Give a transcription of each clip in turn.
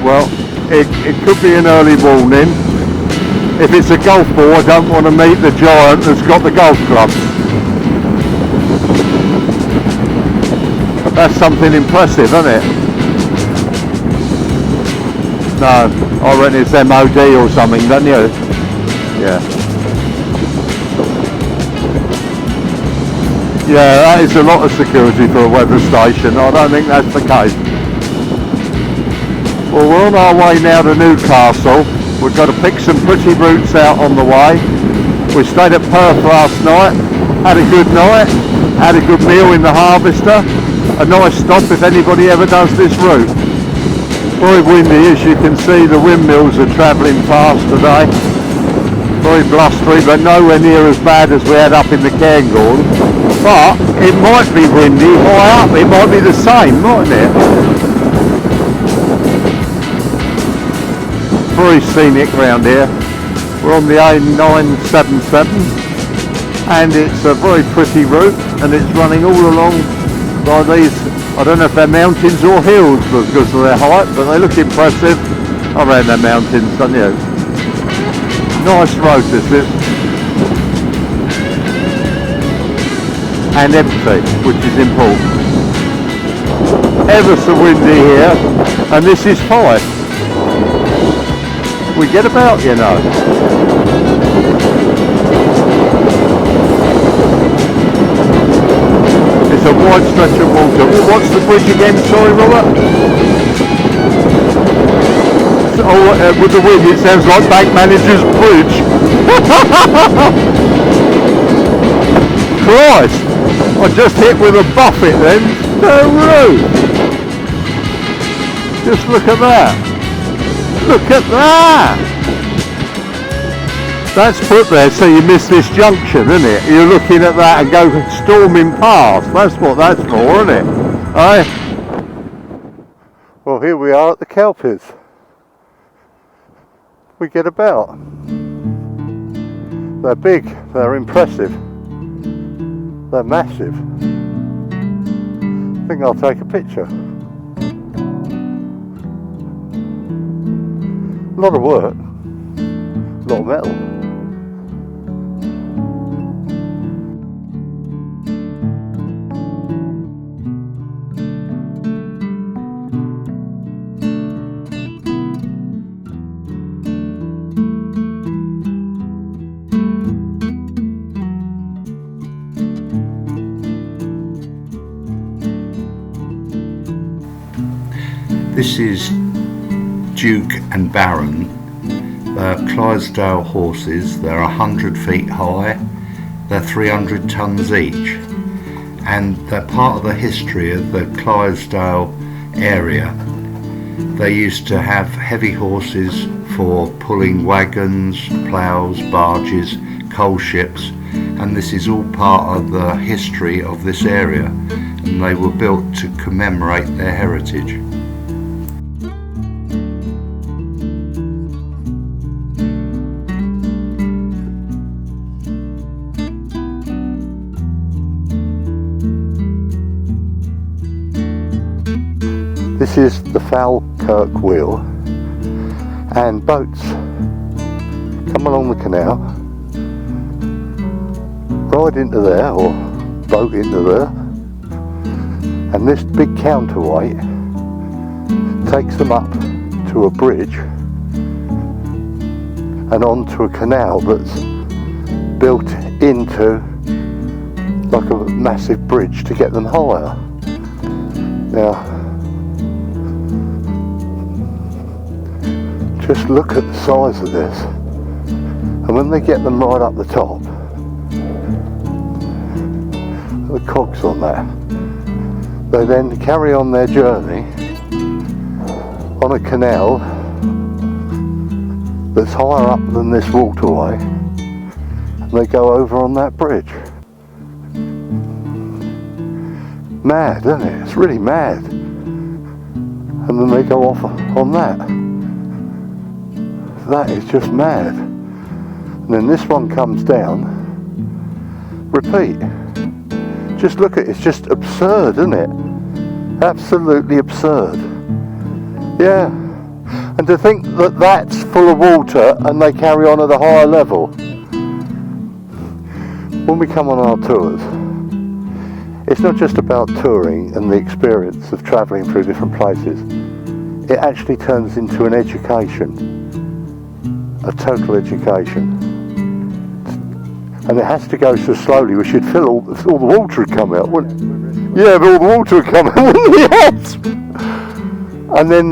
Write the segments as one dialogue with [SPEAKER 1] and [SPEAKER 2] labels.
[SPEAKER 1] Well, it could be an early warning. If it's a golf ball, I don't want to meet the giant that's got the golf club. That's something impressive, isn't it? No, I reckon it's MOD or something, don't you? Yeah. Yeah, that is a lot of security for a weather station. I don't think that's the case. Well, we're on our way now to Newcastle. We've got to pick some pretty routes out on the way. We stayed at Perth last night, had a good night, had a good meal in the Harvester. A nice stop if anybody ever does this route. Very windy, as you can see, the windmills are travelling fast today. Very blustery, but nowhere near as bad as we had up in the Cairngorm. But it might be windy high up, it might be the same, mightn't it? Very scenic round here. We're on the A977 and it's a very pretty route, and it's running all along by these, I don't know if they're mountains or hills because of their height, but they look impressive. I reckon they're mountains, don't you? Nice road this is. And empty, which is important. Ever so windy here, and this is Fife. We get about, you know. It's a wide stretch of water. What's the bridge again? Sorry, Robert? Oh, with the wind it sounds like Bank Manager's Bridge. Christ! I just hit with a buffet then. No roof! Just look at that. Look at that! That's put there so you miss this junction, isn't it? You're looking at that and go storming past. That's what that's for, isn't it? Aye? Well, here we are at the Kelpies. We get about. They're big, they're impressive, they're massive. I think I'll take a picture. A lot of work, a lot of metal.
[SPEAKER 2] This is Duke and Baron. They're Clydesdale horses. They're 100 feet high. They're 300 tons each, and they're part of the history of the Clydesdale area. They used to have heavy horses for pulling wagons, ploughs, barges, coal ships, and this is all part of the history of this area, and they were built to commemorate their heritage.
[SPEAKER 1] This is the Falkirk Wheel, and boats come along the canal, ride into there or boat into there, and this big counterweight takes them up to a bridge and onto a canal that's built into like a massive bridge to get them higher. Now, just look at the size of this, and when they get them right up the top, the cogs on that, they then carry on their journey on a canal that's higher up than this waterway, and they go over on that bridge. Mad, isn't it? It's really mad. And then they go off on that. That is just mad. And then this one comes down, repeat. Just look at it, it's just absurd, isn't it? Absolutely absurd. Yeah, And to think that that's full of water and they carry on at a higher level. When we come on our tours, it's not just about touring and the experience of travelling through different places. It actually turns into an education, a total education. And it has to go so slowly, we should feel all the water would come out, wouldn't it? Yeah, but all the water would come out, wouldn't it? Yes. And then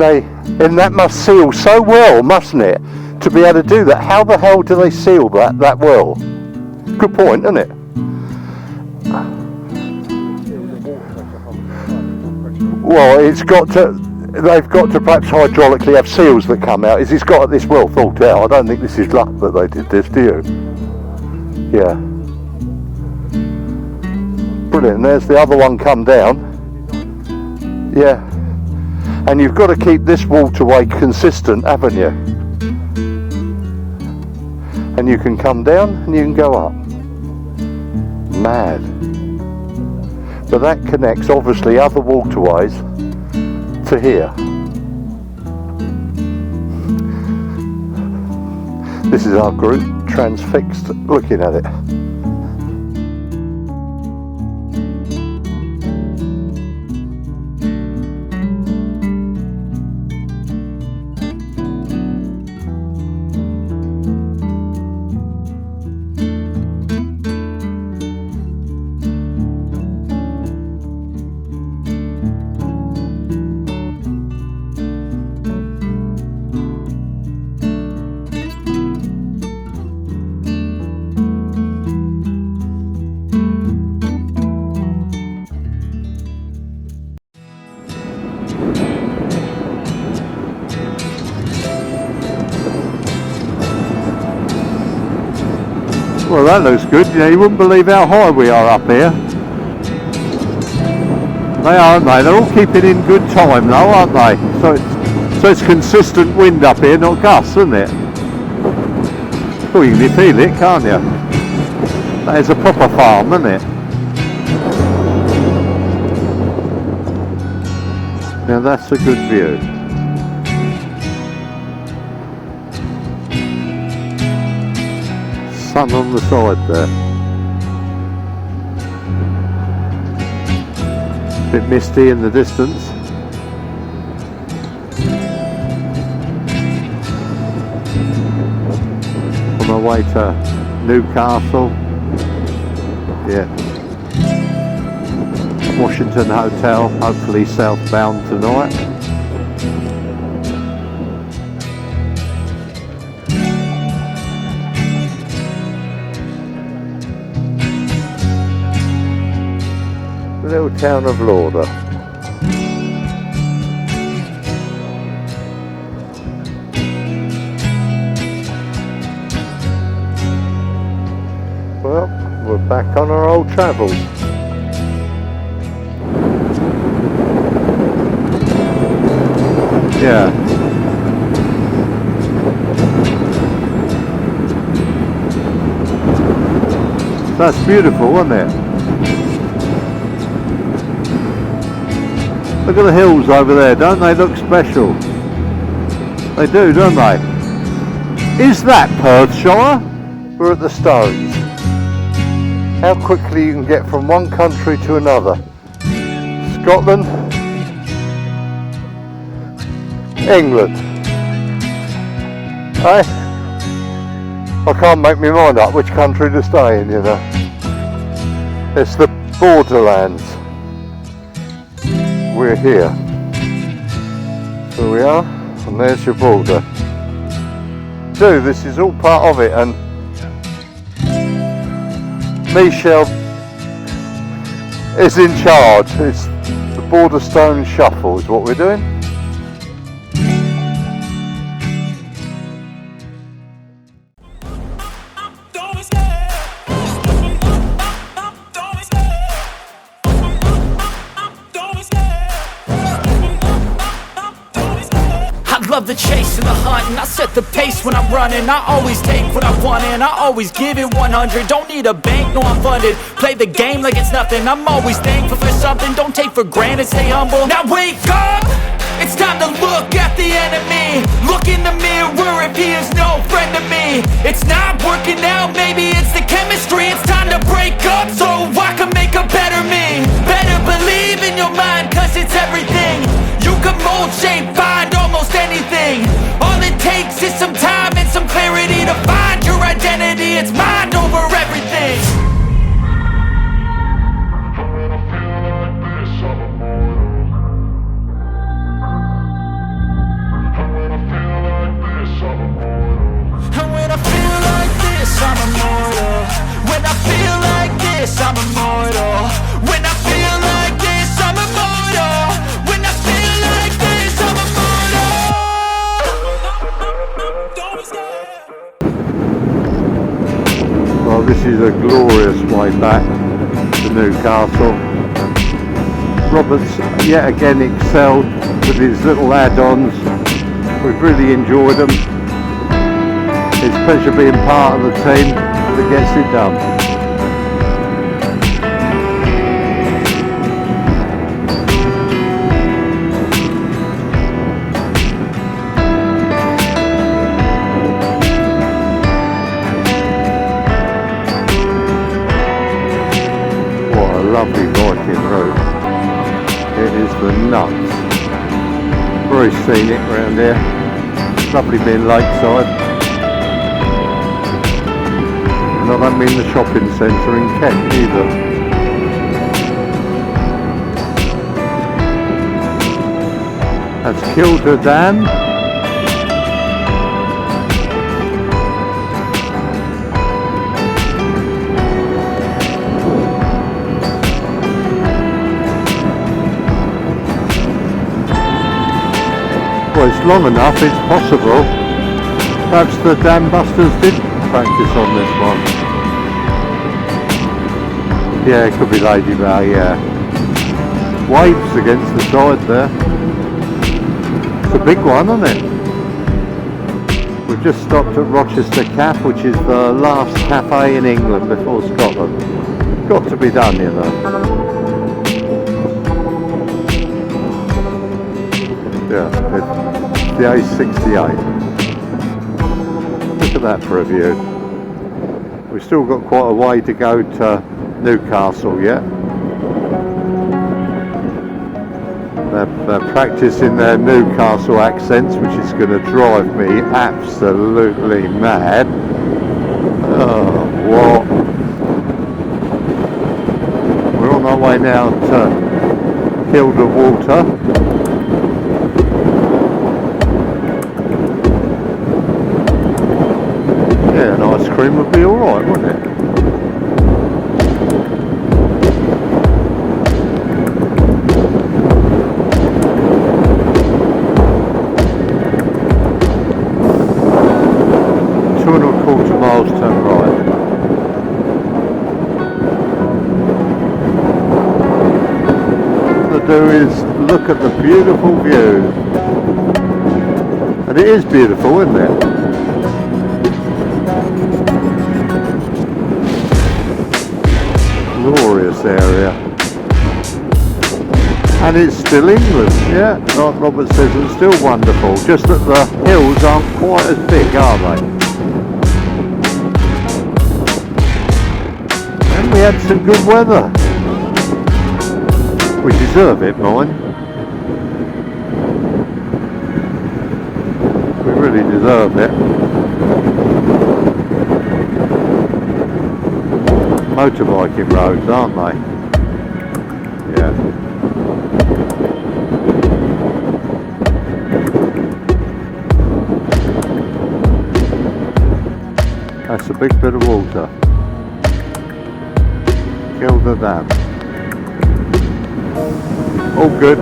[SPEAKER 1] that must seal so well, mustn't it? To be able to do that. How the hell do they seal that well? Good point, isn't it? Well, they've got to perhaps hydraulically have seals that come out. It's got this well thought out. I don't think this is luck that they did this, do you? Yeah. Brilliant. There's the other one come down. Yeah. And you've got to keep this waterway consistent, haven't you? And you can come down and you can go up. Mad. But that connects obviously other waterways to here. This is our group transfixed looking at it. Well, that looks good. You know, you wouldn't believe how high we are up here. They are, aren't they? They're all keeping in good time though, aren't they? So it's consistent wind up here, not gusts, isn't it? Oh, you can feel it, can't you? That is a proper farm, isn't it? Now that's a good view. Sun on the side there. Bit misty in the distance. On our way to Newcastle. Yeah. Washington Hotel, hopefully southbound tonight. Little town of Lauder. Well, we're back on our old travels. Yeah. That's beautiful, isn't it? Look at the hills over there, don't they look special? They do, don't they? Is that Perthshire? We're at the Stones. How quickly you can get from one country to another. Scotland, England. I can't make my mind up which country to stay in, you know. It's the Borderlands. We're here. So we are, and there's your border. So this is all part of it, and Michelle is in charge. It's the Border Stone Shuffle is what we're doing.
[SPEAKER 3] Love the chase and the hunt, and I set the pace when I'm running. I always take what I want and I always give it 100. Don't need a bank, no I'm funded. Play the game like it's nothing. I'm always thankful for something. Don't take for granted, stay humble. Now wake up! It's time to look at the enemy. Look in the mirror if he is no friend to me. It's not working out, maybe it's the chemistry. It's time to break up so I can make a better me. Better believe in your mind, cause it's everything. You can mold, shape, find almost anything. All it takes is some time and some clarity to find your identity. It's mind over everything. And when I feel like this, I'm immortal. When I feel like this, I'm immortal. When I feel like this, I'm immortal. When I feel like this, I'm immortal.
[SPEAKER 1] Well, this is a glorious way back to Newcastle. Robert's yet again excelled with his little add-ons. We've really enjoyed them. It's a pleasure being part of the team that gets it done. What a lovely biking route. It is the nuts. Very scenic around here. Lovely being lakeside. And I don't mean the shopping centre in Kent either. That's Kielder Dam. Well, it's long enough, it's possible. Perhaps the dam busters did practice on this one. Yeah, it could be Ladybrow, yeah. Waves against the side there. It's a big one, isn't it? We've just stopped at Rochester Cap, which is the last cafe in England before Scotland. Got to be done, you know. Yeah, the A68. Look at that for a view. We've still got quite a way to go to Newcastle yet. They're practicing their Newcastle accents, which is going to drive me absolutely mad. Oh, what? We're on our way now to Kielder Water. Yeah, an ice cream would be alright, wouldn't it? Miles turn right. What to do is look at the beautiful view. And it is beautiful, isn't it? Glorious area. And it's still England, yeah, like Robert says, it's still wonderful, just that the hills aren't quite as big, are they? We had some good weather. We deserve it, mind. We really deserve it. Motorbiking roads, aren't they? Yeah. That's a big bit of water. Kielder Dam. All good.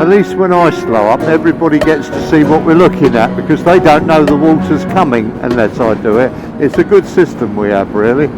[SPEAKER 1] At least when I slow up, everybody gets to see what we're looking at, because they don't know the water's coming unless I do it. It's a good system we have, really.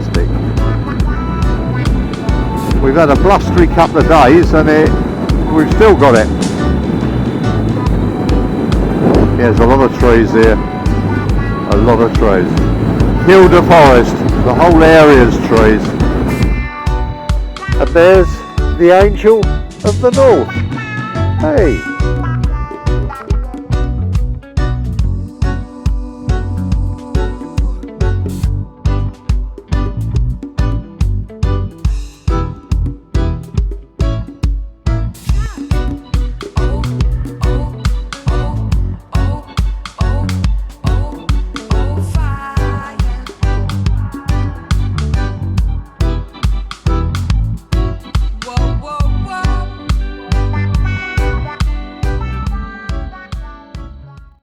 [SPEAKER 1] fantastic. We've had a blustery couple of days and we've still got it. Yeah, there's a lot of trees here. A lot of trees. Kielder Forest, the whole area's trees. And there's the Angel of the North. Hey!